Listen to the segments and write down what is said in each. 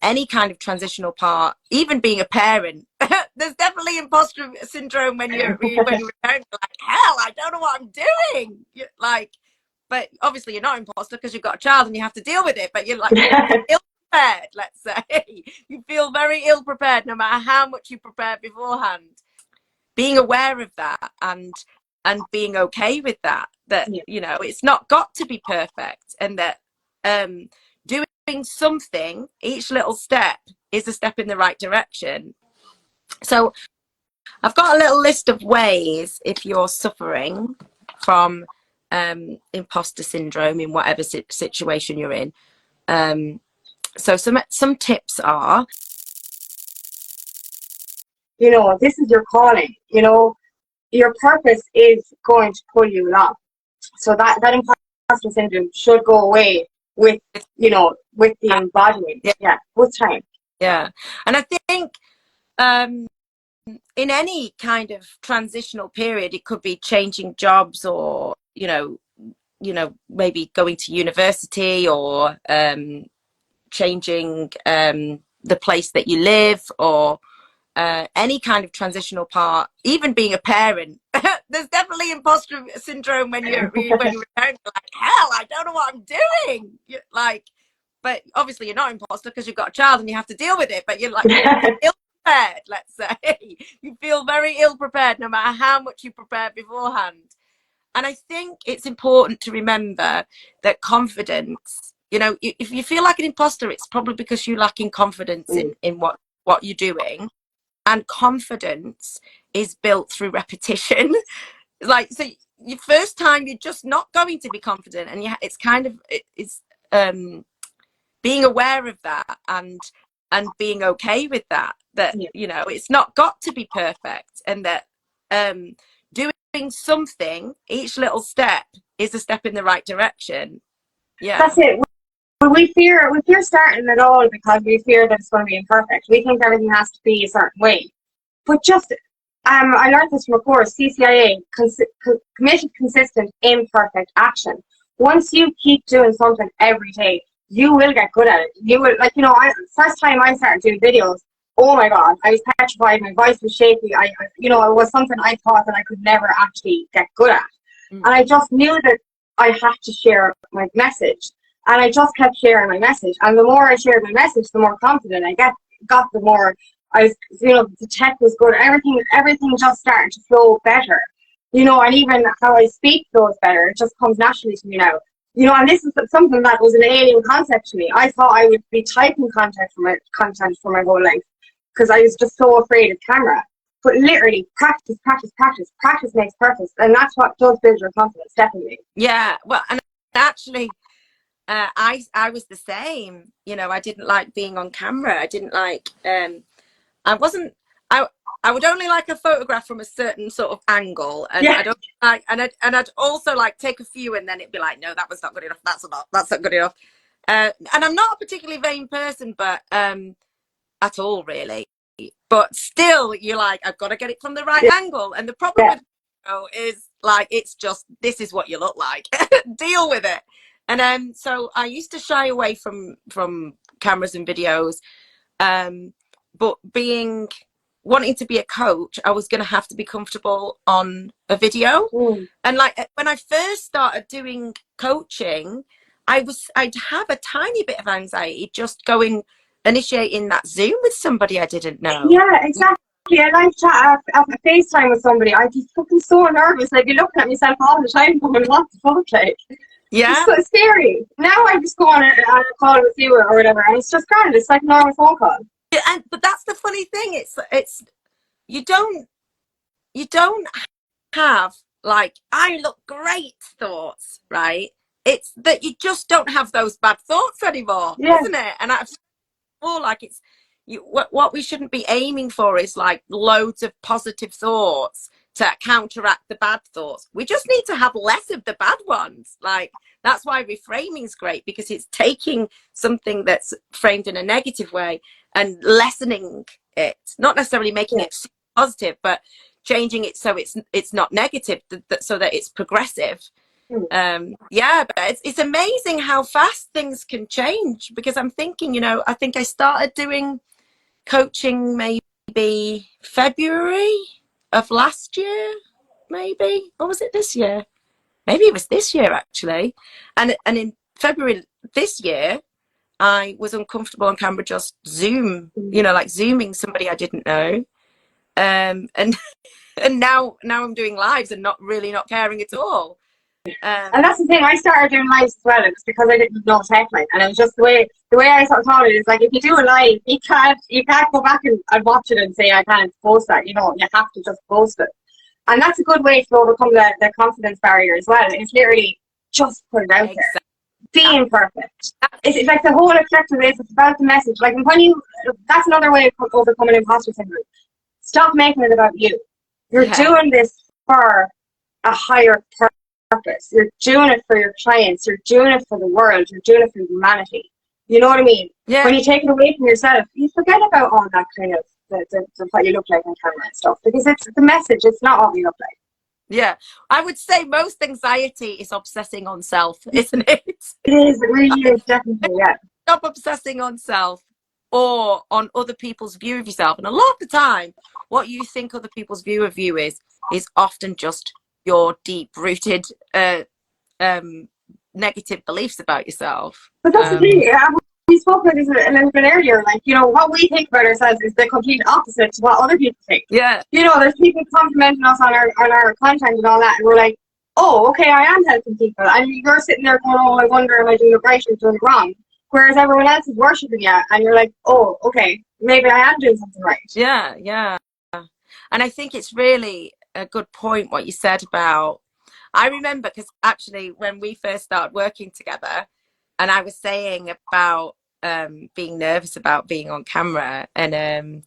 any kind of transitional part, even being a parent. There's definitely imposter syndrome when you're a parent. You're like, hell, I don't know what I'm doing. You're like, but obviously you're not imposter because you've got a child and you have to deal with it. But you're like ill prepared. Let's say you feel very ill prepared, no matter how much you prepare beforehand. Being aware of that and being okay with that. That you know, it's not got to be perfect, and that doing something, each little step is a step in the right direction. So I've got a little list of ways, if you're suffering from imposter syndrome in whatever situation you're in. So some tips are, you know, this is your calling. You know, your purpose is going to pull you along. So that imposter syndrome should go away with, you know, with the embodiment. Yeah, with time. Yeah. And I think in any kind of transitional period, it could be changing jobs, or you know, maybe going to university, or changing the place that you live, or any kind of transitional part, even being a parent. There's definitely imposter syndrome when you're a parent. You're like, hell, I don't know what I'm doing. You're like, but obviously you're not imposter because you've got a child and you have to deal with it. But you're like ill prepared. Let's say you feel very ill prepared, no matter how much you prepare beforehand. And I think it's important to remember that confidence, you know, if you feel like an imposter, it's probably because you're lacking confidence in what you're doing. And confidence is built through repetition. Like, so your first time, you're just not going to be confident. And it's kind of, it's being aware of that and being okay with that, you know, it's not got to be perfect, and that doing something, each little step is a step in the right direction. Yeah, that's it. We fear starting at all because we fear that it's going to be imperfect. We think everything has to be a certain way. But just, I learned this from a course, CCIA, committed, consistent, imperfect action. Once you keep doing something every day, you will get good at it. You will, like, you know, first time I started doing videos, oh my God, I was petrified, my voice was shaky. You know, it was something I thought that I could never actually get good at. And I just knew that I had to share my message. And I just kept sharing my message. And the more I shared my message, the more confident I got, the more I was, you know, the tech was good. Everything just started to flow better. You know, and even how I speak flows better. It just comes naturally to me now. You know, and this is something that was an alien concept to me. I thought I would be typing content for my whole life because I was just so afraid of camera. But literally, practice makes perfect. And that's what does build your confidence, definitely. Yeah, well, and actually, I was the same. You know, I didn't like being on camera. I didn't like. I wasn't. I would only like a photograph from a certain sort of angle, and I don't like. And I'd also like take a few, and then it'd be like, no, that was not good enough. That's not good enough. And I'm not a particularly vain person, but at all really. But still, you're like, I've got to get it from the right angle. And the problem with is like, it's just, this is what you look like. Deal with it. And so I used to shy away from cameras and videos. But wanting to be a coach, I was going to have to be comfortable on a video. And like when I first started doing coaching, I'd have a tiny bit of anxiety just initiating that Zoom with somebody I didn't know. Yeah, exactly. I like to have a FaceTime with somebody. I'd be fucking so nervous. I'd be looking at myself all the time going, what the fuck, like? Yeah. It's so scary. Now I just go on a call with you or whatever, and it's just grand. It's like a normal phone call. Yeah, but that's the funny thing. It's you don't have like, I look great thoughts, right? It's that you just don't have those bad thoughts anymore, isn't it? And I've more like what we shouldn't be aiming for is like loads of positive thoughts to counteract the bad thoughts. We just need to have less of the bad ones. Like, that's why reframing is great, because it's taking something that's framed in a negative way and lessening it, not necessarily making it positive, but changing it so it's not negative, so that it's progressive. Yeah, but it's amazing how fast things can change, because I'm thinking, I think I started doing coaching maybe February of last year, maybe, or was it this year? Maybe it was this year actually. And in February this year, I was uncomfortable on camera, just Zoom, like Zooming somebody I didn't know. And and now I'm doing lives and not caring at all. And that's the thing. I started doing lives as well. It was because I didn't know tech, like, and it was just the way I sort of thought it is like, if you do a live, you can't go back and watch it and say I can't post that. You have to just post it, and that's a good way to overcome the confidence barrier as well. It's literally just put it out there, being perfect. It's like the whole objective is it's about the message. Like that's another way of overcoming imposter syndrome. Stop making it about you. You're doing this for a higher purpose. You're doing it for your clients. You're doing it for the world. You're doing it for humanity. You know what I mean? Yeah. When you take it away from yourself, you forget about all that kind of the what you look like on camera and stuff, because it's the message. It's not what we look like. Yeah, I would say most anxiety is obsessing on self, isn't it? It is. It really is. Definitely. Yeah. Stop obsessing on self or on other people's view of yourself. And a lot of the time, what you think other people's view of you is often just your deep-rooted negative beliefs about yourself. But that's the thing. We spoke about this a little bit earlier. Like, what we think about ourselves is the complete opposite to what other people think. Yeah. There's people complimenting us on our content and all that, and we're like, oh, okay, I am helping people. And you're sitting there going, oh, I wonder, am I doing it right or doing it wrong? Whereas everyone else is worshipping you, and you're like, oh, okay, maybe I am doing something right. Yeah, yeah. And I think it's really a good point what you said about, I remember, because actually when we first started working together, and I was saying about being nervous about being on camera, and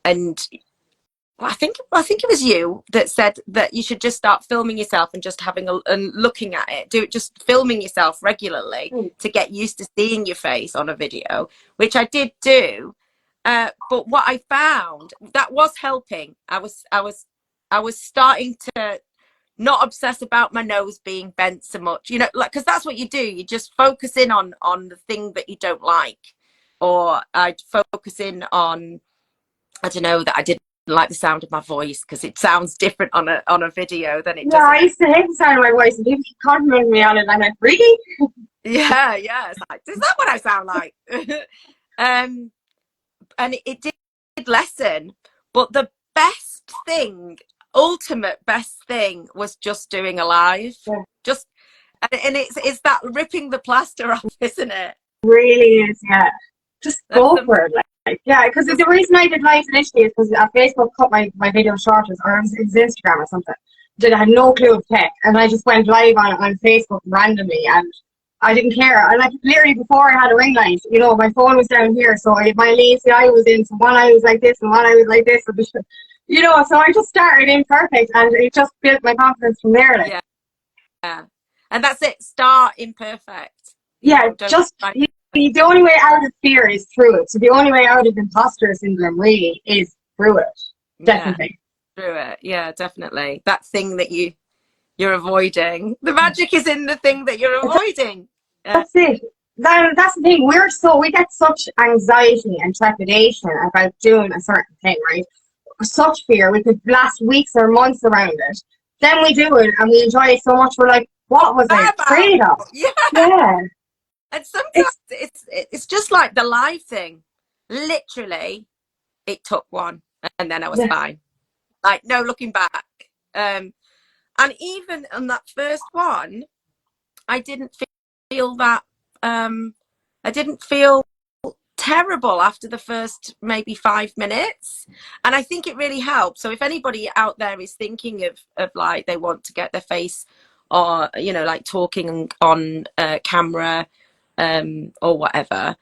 I think it was you that said that you should just start filming yourself and just and looking at it. Just filming yourself regularly to get used to seeing your face on a video, which I did do. But what I found that was helping. I was starting to not obsess about my nose being bent so much, like, because that's what you do. You just focus in on the thing that you don't like, or I'd focus in on, I don't know, that I didn't like the sound of my voice because it sounds different on a video than it does. Yeah, I used to hate the sound of my voice, and people complimented me on it, and I'm like, really? Yeah. It's like, is that what I sound like? And it did lessen, but the ultimate best thing was just doing a live. Yeah. And it's that ripping the plaster off, isn't it? Really is, yeah. Just go for it, like, yeah. Because the reason I did live initially is because Facebook cut my video short, or it was Instagram or something. I had no clue of tech, and I just went live on Facebook randomly, and I didn't care. I, like, literally before I had a ring light, my phone was down here, so my lazy eye was in, so one eye was like this and one eye was like this, so I just started imperfect, and it just built my confidence from there. Like. Yeah, and that's it. Start imperfect. Yeah, the only way out of fear is through it. So the only way out of imposter syndrome really is through it. Definitely. Yeah, through it. Yeah, definitely. That thing that you're avoiding. The magic is in the thing that you're avoiding. That's it. That's the thing. We get such anxiety and trepidation about doing a certain thing, right? Such fear. We could last weeks or months around it. Then we do it and we enjoy it so much. We're like, what was I afraid of? Yeah. And sometimes it's just like the live thing. Literally, it took one, and then I was fine. Like, no looking back. And even on that first one, I didn't feel that. I didn't feel terrible after the first maybe 5 minutes, and I think it really helped. So if anybody out there is thinking of like they want to get their face, or like talking on camera, or whatever,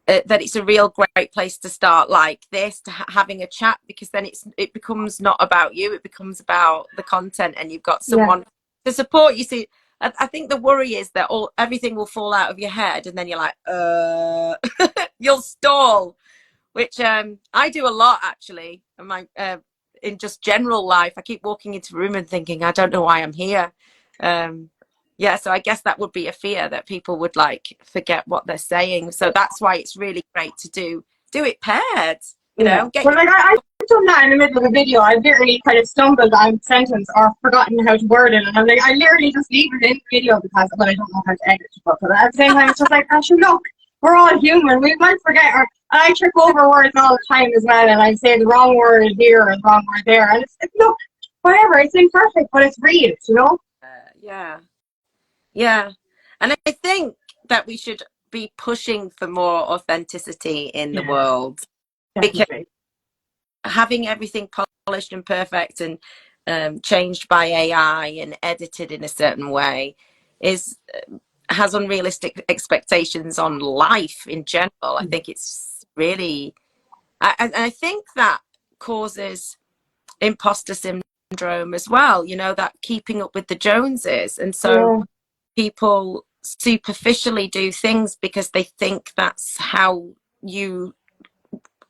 that it's a real great place to start like this, to having a chat, because then it becomes not about you, it becomes about the content, and you've got someone to support you. See, I think the worry is that everything will fall out of your head, and then you're like, you'll stall, which I do a lot actually. In just general life, I keep walking into a room and thinking, I don't know why I'm here. Yeah, so I guess that would be a fear that people would like forget what they're saying. So that's why it's really great to do it paired, you Yeah. know, get Well, your like I've done that in the middle of a video. I've literally kind of stumbled on a sentence or forgotten how to word it, and I'm like, I literally just leave it in the video because, well, I don't know how to edit. But at the same time, it's just like, actually, look, we're all human. We might forget, or I trip over words all the time as well, and I say the wrong word here or the wrong word there, and it's like, look, whatever. It's imperfect, but it's real, you know. yeah. Yeah. And I think that we should be pushing for more authenticity in the Yeah, world, because definitely. having everything polished and perfect and changed by AI and edited in a certain way is has unrealistic expectations on life in general. I think it's really, I think that causes imposter syndrome as well, you know, that keeping up with the Joneses. And so Yeah, people superficially do things because they think that's how you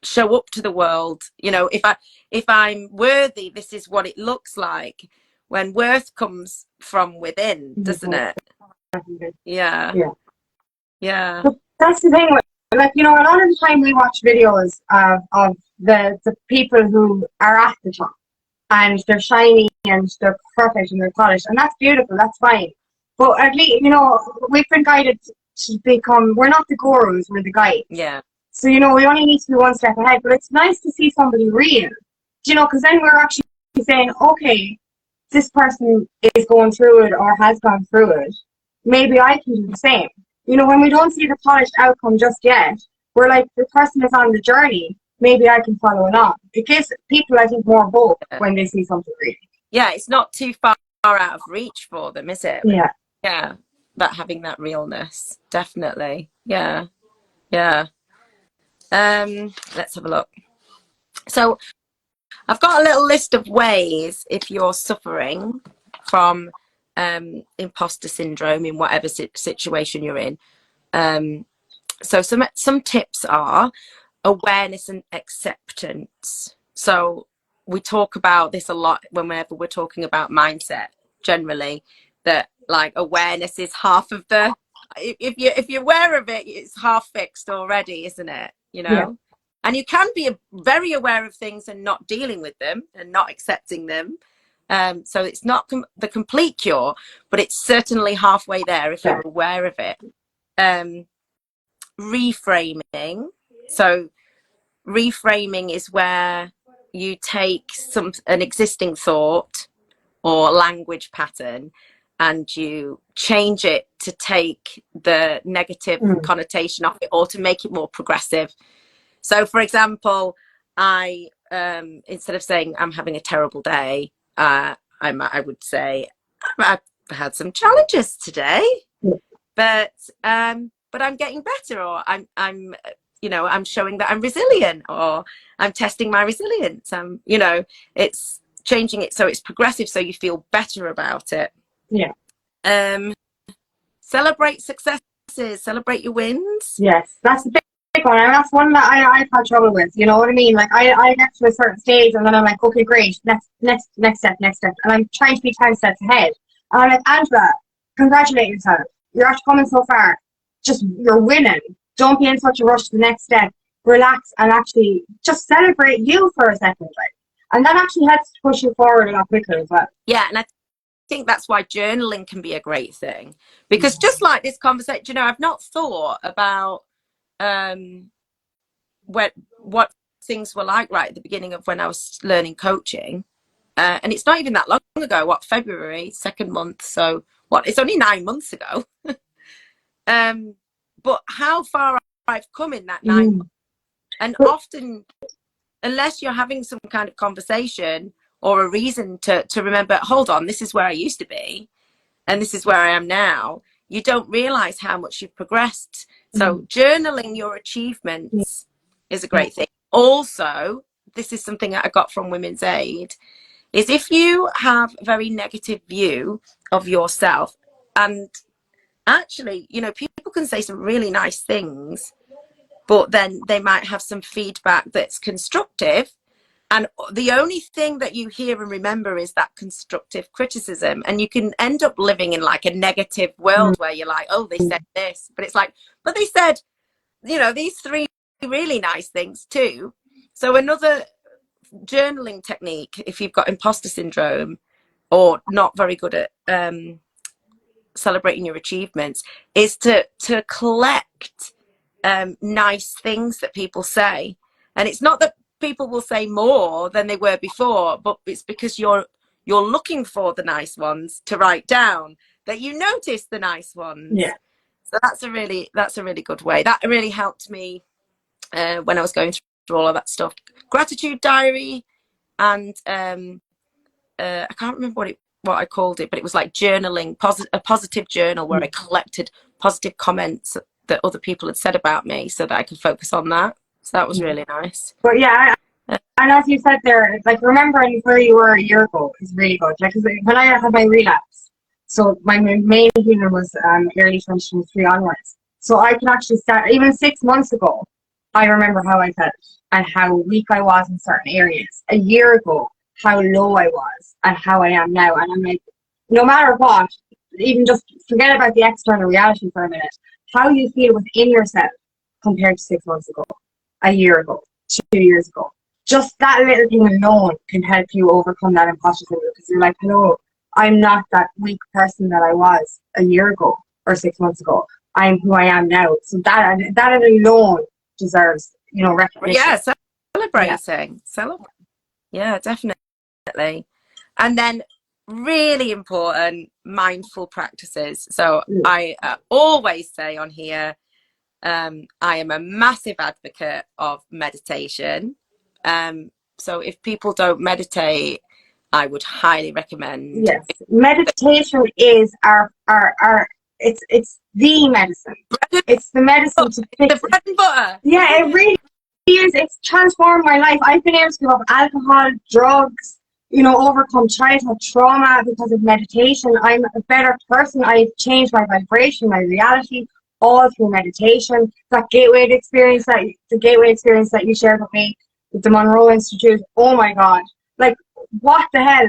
show up to the world. You know, if I'm worthy, this is what it looks like, when worth comes from within, doesn't it? definitely. Yeah. Yeah. Yeah. But that's the thing with, like, you know, a lot of the time we watch videos of the people who are at the top and they're shiny and they're perfect and they're polished, and that's beautiful, that's fine. But at least, you know, we've been guided to become, we're not the gurus, we're the guides. Yeah. So, you know, we only need to be one step ahead, but it's nice to see somebody real, you know, because then we're actually saying, okay, this person is going through it or has gone through it. Maybe I can do the same. You know, when we don't see the polished outcome just yet, we're like, the person is on the journey. Maybe I can follow along. It gives people, I think, more hope when they see something real. Yeah, it's not too far out of reach for them, is it? Yeah. Yeah, that having that realness, definitely. Yeah. Yeah. Let's have a look. So I've got a little list of ways, if you're suffering from imposter syndrome in whatever situation you're in. So some tips are awareness and acceptance. So we talk about this a lot whenever we're talking about mindset generally, that like awareness is half of the, if you're aware of it, it's half fixed already, isn't it? You Yeah. know, and you can be very aware of things and not dealing with them and not accepting them. So it's not the complete cure, but it's certainly halfway there if you're Sure. aware of it. um, Reframing. So reframing is where you take an existing thought or language pattern and you change it to take the negative Mm. connotation off it or to make it more progressive. So for example, I instead of saying I'm having a terrible day, I would say I've had some challenges today, Yeah. but I'm getting better, or I'm you know, I'm showing that I'm resilient, or I'm testing my resilience. You know, it's changing it so it's progressive, so you feel better about it. Yeah. Um, Celebrate successes, celebrate your wins. Yes. That's the big one. And that's one that I've had trouble with. You know what I mean? Like I get to a certain stage and then I'm like, okay, great. Next step, next step. And I'm trying to be 10 steps ahead. And I'm like, Angela, congratulate yourself. You're actually coming so far. Just, you're winning. Don't be in such a rush to the next step. Relax and actually just celebrate you for a second. Like, and that actually helps to push you forward a lot quicker as well. Yeah, and I think that's why journaling can be a great thing, because just like this conversation, you know, I've not thought about um what things were like right at the beginning of when I was learning coaching, and it's not even that long ago. What, February, second month? So what? It's only 9 months ago. But how far I've come in that 9 months, and often, unless you're having some kind of conversation or a reason to remember, hold on, this is where I used to be, and this is where I am now, you don't realize how much you've progressed. So journaling your achievements is a great thing. Also, this is something that I got from Women's Aid, is if you have a very negative view of yourself, and actually, you know, people can say some really nice things, but then they might have some feedback that's constructive, And the only thing that you hear and remember is that constructive criticism. And you can end up living in like a negative world where you're like, oh, they said this. But it's like, but they said, you know, these three really nice things too. So another journaling technique, if you've got imposter syndrome or not very good at celebrating your achievements, is to collect nice things that people say. And it's not that people will say more than they were before, but it's because you're looking for the nice ones to write down, that you notice the nice ones. Yeah. So that's a really good way. That really helped me when I was going through all of that stuff. Gratitude diary, and I can't remember what I called it, but it was like journaling, a positive journal where I collected positive comments that other people had said about me so that I could focus on that. So that was really nice. But yeah, and as you said there, like remembering where you were a year ago is really good. Like, 'cause when I had my relapse, so my main healing was early 2023 onwards. So I can actually start, even 6 months ago, I remember how I felt and how weak I was in certain areas. A year ago, how low I was and how I am now. And I'm like, no matter what, even just forget about the external reality for a minute, how you feel within yourself compared to 6 months ago, a year ago, 2 years ago. Just that little thing alone can help you overcome that imposter syndrome, because you're like, no, I'm not that weak person that I was a year ago or 6 months ago. I'm who I am now. So that alone deserves, recognition. Yeah, celebrating. Yeah, definitely. And then really important, mindful practices. So I always say on here, I am a massive advocate of meditation. So if people don't meditate, I would highly recommend. Yes, meditation is our it's the medicine. It's the medicine to fix the bread and butter. Yeah, it really is. It's transformed my life. I've been able to give up alcohol, drugs, overcome childhood trauma because of meditation. I'm a better person. I've changed my vibration, my reality, all through meditation. The gateway experience that you shared with me with the Monroe Institute. Oh my God. Like, what the hell?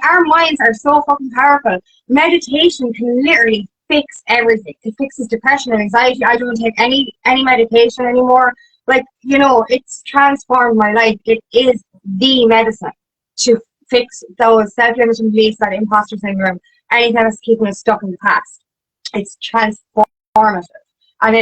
Our minds are so fucking powerful. Meditation can literally fix everything. It fixes depression and anxiety. I don't take any medication anymore. It's transformed my life. It is the medicine to fix those self-limiting beliefs, that imposter syndrome, anything that's keeping us stuck in the past. It's transformative. And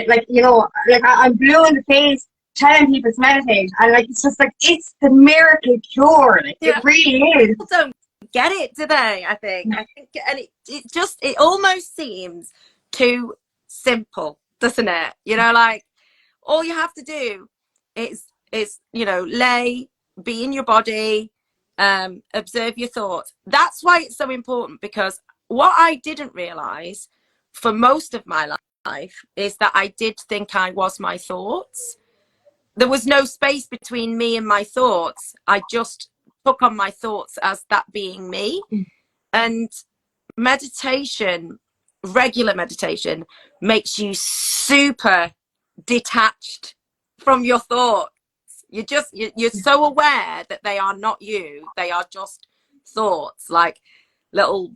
I'm blue in the face telling people to meditate, and it's just it's the miracle cure. It really is. People don't get it, do they? I think, and it almost seems too simple, doesn't it? All you have to do is be in your body, observe your thoughts. That's why it's so important, because what I didn't realize for most of my life is that I did think I was my thoughts. There was no space between me and my thoughts. I just took on my thoughts as that being me. And regular meditation, makes you super detached from your thoughts. You're so aware that they are not you. They are just thoughts, like little,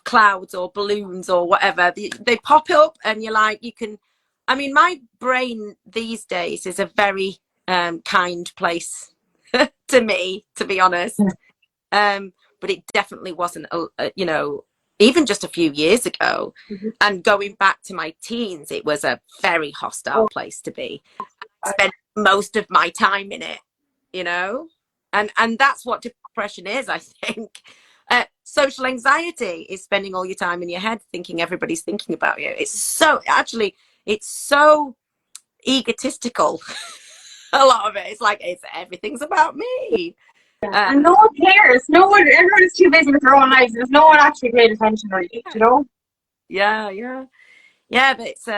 clouds or balloons or whatever. They pop up, and you're like, my brain these days is a very kind place to me, to be honest. But it definitely wasn't, even just a few years ago. And going back to my teens, it was a very hostile place to be. I spent most of my time in it, and that's what depression is, I think. Social anxiety is spending all your time in your head thinking everybody's thinking about you. It's so egotistical. A lot of it, it's everything's about me. And no one cares. Everyone is too busy with their own lives. There's no one actually paying attention, Yeah, but it's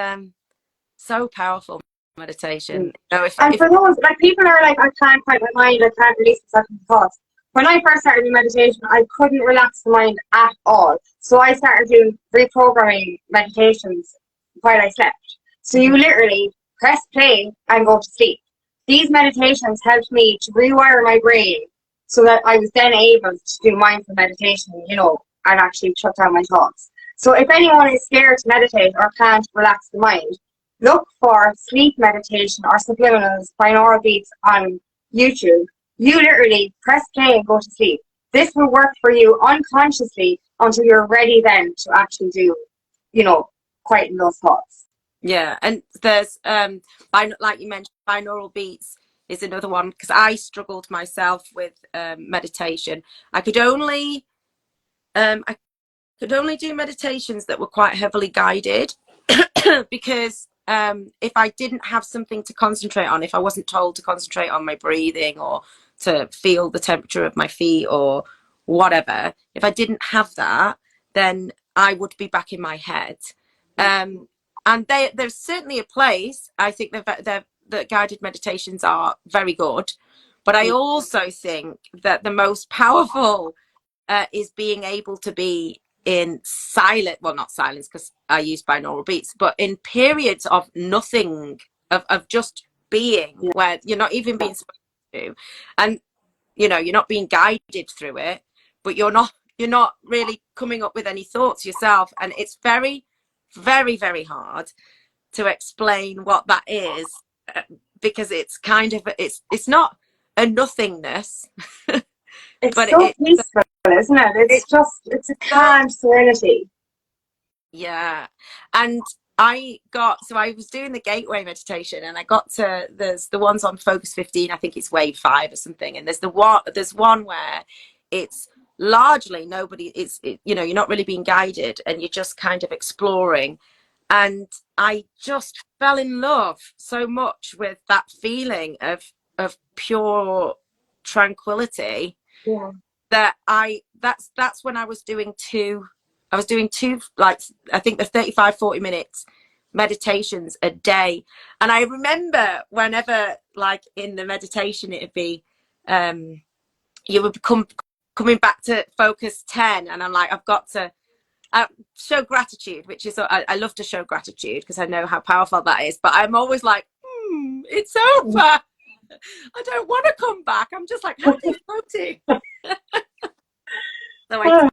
so powerful, meditation. For those, people are like, I can't quiet my mind, I can't release certain thoughts. When I first started doing meditation, I couldn't relax the mind at all. So I started doing reprogramming meditations while I slept. So you literally press play and go to sleep. these meditations helped me to rewire my brain so that I was then able to do mindful meditation, you know, and actually shut down my thoughts. So if anyone is scared to meditate or can't relax the mind, look for sleep meditation or subliminals, binaural beats on YouTube. You literally press play and go to sleep. This will work for you unconsciously until you're ready then to actually do, you know, quieten those thoughts. Yeah, and there's like you mentioned, binaural beats is another one, because I struggled myself with meditation. I could only I could only do meditations that were quite heavily guided because if I didn't have something to concentrate on, if I wasn't told to concentrate on my breathing or to feel the temperature of my feet or whatever, if I didn't have that, then I would be back in my head. And there's certainly a place. I think that guided meditations are very good, but I also think that the most powerful is being able to be in silent, well, not silence because I use binaural beats, but in periods of nothing, of just being, where you're not even being supposed to, and you know, you're not being guided through it, but you're not really coming up with any thoughts yourself. And it's very, very, very hard to explain what that is, because it's kind of, it's not a nothingness. It's But so peaceful, isn't it? it's It's a so, calm serenity. yeah. And so I was doing the gateway meditation, and I got to, there's the ones on Focus 15, I think it's wave 5 or something, and there's one where it's largely nobody, you know, you're not really being guided and you're just kind of exploring. And I just fell in love so much with that feeling of pure tranquility, Yeah. that that's when I was doing two, like, I think the 35-40 minutes meditations a day. And I remember whenever, like, in the meditation it'd be you would coming back to focus 10, and I'm like, I've got to show gratitude, which is, I love to show gratitude because I know how powerful that is, but I'm always like, it's over. I don't want to come back. I'm just like, how are they floating? So I